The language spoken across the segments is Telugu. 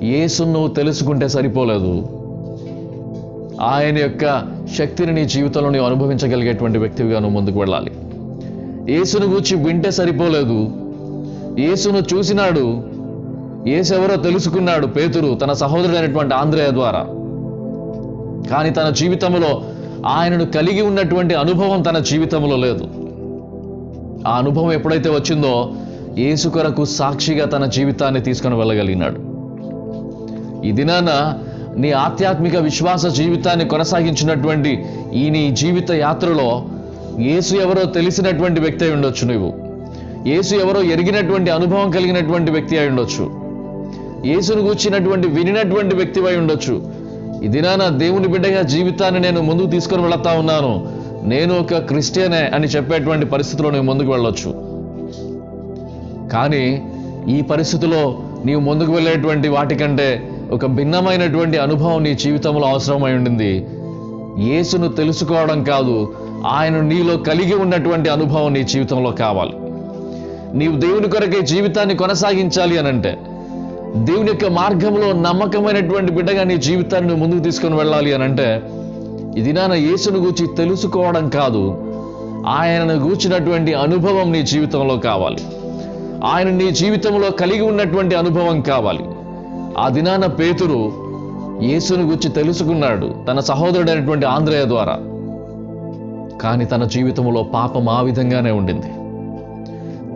యేసును నువ్వు తెలుసుకుంటే సరిపోలేదు, ఆయన యొక్క శక్తిని నీ జీవితంలో నీవు అనుభవించగలిగేటువంటి వ్యక్తిగా నువ్వు ముందుకు వెళ్ళాలి. యేసును గూర్చి వింటే సరిపోలేదు, యేసును చూసినాడు, యేసు ఎవరో తెలుసుకున్నాడు పేతురు తన సహోదరుడైనటువంటి ఆంద్రేయ ద్వారా. కానీ తన జీవితంలో ఆయనను కలిగి ఉన్నటువంటి అనుభవం తన జీవితంలో లేదు. ఆ అనుభవం ఎప్పుడైతే వచ్చిందో యేసు కొరకు సాక్షిగా తన జీవితాన్ని తీసుకొని వెళ్ళగలిగినాడు. ఈ దినాన నీ ఆధ్యాత్మిక విశ్వాస జీవితాన్ని కొనసాగించినటువంటి ఈ నీ జీవిత యాత్రలో యేసు ఎవరో తెలిసినటువంటి వ్యక్తి అయి ఉండొచ్చు. నువ్వు యేసు ఎవరో ఎరిగినటువంటి అనుభవం కలిగినటువంటి వ్యక్తి అయి ఉండొచ్చు. యేసును గూర్చినటువంటి వినినటువంటి వ్యక్తి అయి ఉండొచ్చు. ఈ దినాన దేవుని బిడ్డగా జీవితాన్ని నేను ముందుకు తీసుకొని వెళతా ఉన్నాను, నేను ఒక క్రిస్టియనే అని చెప్పేటువంటి పరిస్థితిలో నువ్వు ముందుకు వెళ్ళొచ్చు. కానీ ఈ పరిస్థితిలో నీవు ముందుకు వెళ్ళేటువంటి వాటికంటే ఒక భిన్నమైనటువంటి అనుభవం నీ జీవితంలో అవసరమై ఉండింది. యేసును తెలుసుకోవడం కాదు, ఆయన నీలో కలిగి ఉన్నటువంటి అనుభవం నీ జీవితంలో కావాలి. నీవు దేవుని కొరకే జీవితాన్ని కొనసాగించాలి అనంటే, దేవుని యొక్క మార్గంలో నమ్మకమైనటువంటి బిడ్డగా నీ జీవితాన్ని ముందుకు తీసుకొని వెళ్ళాలి అనంటే, ఇది నాన్న యేసును గూర్చి తెలుసుకోవడం కాదు, ఆయనను గూర్చినటువంటి అనుభవం నీ జీవితంలో కావాలి. ఆయన నీ జీవితంలో కలిగి ఉన్నటువంటి అనుభవం కావాలి. ఆ దినాన పేతురు యేసును గూర్చి తెలుసుకున్నాడు తన సహోదరుడైనటువంటి ఆంద్రేయ ద్వారా. కానీ తన జీవితంలో పాపం ఆ విధంగానే ఉండింది.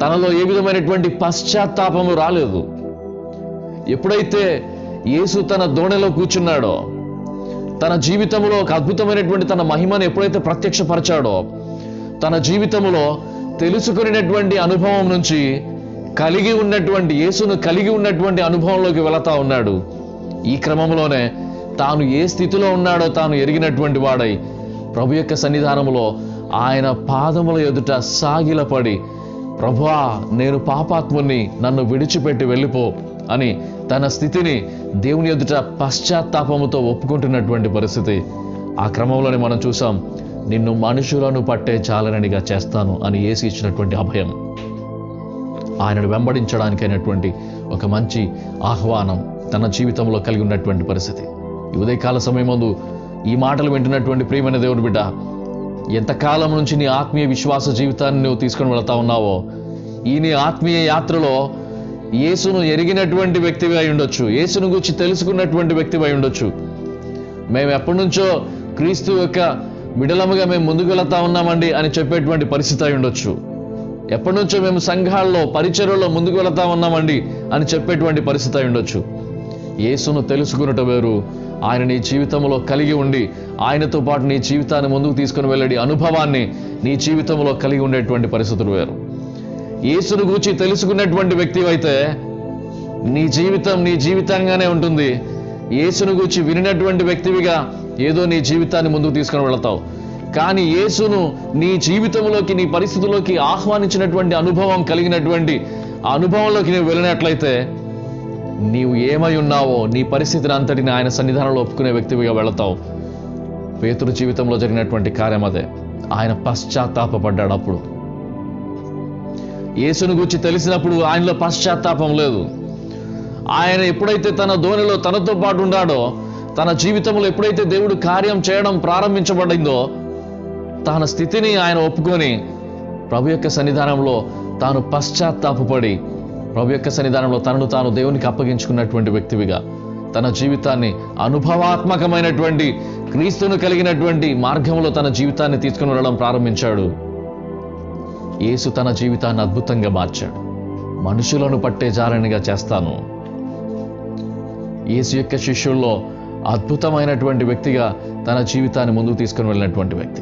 తనలో ఏ విధమైనటువంటి పశ్చాత్తాపము రాలేదు. ఎప్పుడైతే యేసు తన దోణిలో కూర్చున్నాడో, తన జీవితంలో ఒక అద్భుతమైనటువంటి తన మహిమను ఎప్పుడైతే ప్రత్యక్షపరచాడో, తన జీవితంలో తెలుసుకునేటువంటి అనుభవం నుంచి కలిగి ఉన్నటువంటి యేసును కలిగి ఉన్నటువంటి అనుభవంలోకి వెళతా ఉన్నాడు. ఈ క్రమంలోనే తాను ఏ స్థితిలో ఉన్నాడో తాను ఎరిగినటువంటి వాడై ప్రభు యొక్క సన్నిధానంలో ఆయన పాదముల ఎదుట సాగిలపడి, ప్రభువా నేను పాపాత్ముని, నన్ను విడిచిపెట్టి వెళ్ళిపో అని తన స్థితిని దేవుని ఎదుట పశ్చాత్తాపముతో ఒప్పుకుంటున్నటువంటి పరిస్థితి. ఆ క్రమంలోనే మనం చూసాం, నిన్ను మనుషులను పట్టే చాలననిగా చేస్తాను అని యేసు ఇచ్చినటువంటి అభయం, ఆయనను వెంబడించడానికైనటువంటి ఒక మంచి ఆహ్వానం తన జీవితంలో కలిగి ఉన్నటువంటి పరిస్థితి. ఈ ఉదయకాల సమయం ముందు ఈ మాటలు వింటున్నటువంటి ప్రియమైన దేవుని బిడ్డ, ఎంతకాలం నుంచి నీ ఆత్మీయ విశ్వాస జీవితాన్ని నువ్వు తీసుకొని వెళతా ఉన్నావో, ఈ నీ ఆత్మీయ యాత్రలో యేసును ఎరిగినటువంటి వ్యక్తివి అయి ఉండొచ్చు, యేసును గురించి తెలుసుకున్నటువంటి వ్యక్తివి అయి ఉండొచ్చు. మేము ఎప్పటి నుంచో క్రీస్తు యొక్క బిడలముగా మేము ముందుకు వెళతా ఉన్నామండి అని చెప్పేటువంటి పరిస్థితి అయి ఉండొచ్చు. ఎప్పటి నుంచో మేము సంఘాల్లో పరిచర్యలో ముందుకు వెళతా ఉన్నామండి అని చెప్పేటువంటి పరిస్థితి అయి ఉండొచ్చు. యేసును తెలుసుకున్నట వేరు, ఆయన నీ జీవితంలో కలిగి ఉండి ఆయనతో పాటు నీ జీవితాన్ని ముందుకు తీసుకుని వెళ్ళడి అనుభవాన్ని నీ జీవితంలో కలిగి ఉండేటువంటి పరిస్థితులు వేరు. యేసును గూర్చి తెలుసుకున్నటువంటి వ్యక్తి అయితే నీ జీవితం నీ జీవితంగానే ఉంటుంది. యేసును గూర్చి వినినటువంటి వ్యక్తివిగా ఏదో నీ జీవితాన్ని ముందుకు తీసుకుని వెళతావు. కానీ యేసును నీ జీవితంలోకి నీ పరిస్థితుల్లోకి ఆహ్వానించినటువంటి అనుభవం కలిగినటువంటి ఆ అనుభవంలోకి నువ్వు వెళ్ళినట్లయితే నీవు ఏమై ఉన్నావో నీ పరిస్థితిని అంతటిని ఆయన సన్నిధానంలో ఒప్పుకునే వ్యక్తివిగా వెళతావు. పేతురు జీవితంలో జరిగినటువంటి కార్యం అదే. ఆయన పశ్చాత్తాపడ్డాడు. అప్పుడు యేసును గురించి తెలిసినప్పుడు ఆయనలో పశ్చాత్తాపం లేదు. ఆయన ఎప్పుడైతే తన ధోనిలో తనతో పాటు ఉన్నాడో, తన జీవితంలో ఎప్పుడైతే దేవుడు కార్యం చేయడం ప్రారంభించబడిందో, తన స్థితిని ఆయన ఒప్పుకొని ప్రభు యొక్క సన్నిధానంలో తాను పశ్చాత్తాపడి ప్రభు యొక్క సన్నిధానంలో తనను తాను దేవునికి అప్పగించుకున్నటువంటి వ్యక్తివిగా తన జీవితాన్ని అనుభవాత్మకమైనటువంటి క్రీస్తును కలిగినటువంటి మార్గంలో తన జీవితాన్ని తీసుకుని వెళ్ళడం ప్రారంభించాడు. యేసు తన జీవితాన్ని అద్భుతంగా మార్చాడు. మనుషులను పట్టే జాలనిగా చేస్తాను. యేసు యొక్క శిష్యుల్లో అద్భుతమైనటువంటి వ్యక్తిగా తన జీవితాన్ని ముందుకు తీసుకుని వెళ్ళినటువంటి వ్యక్తి.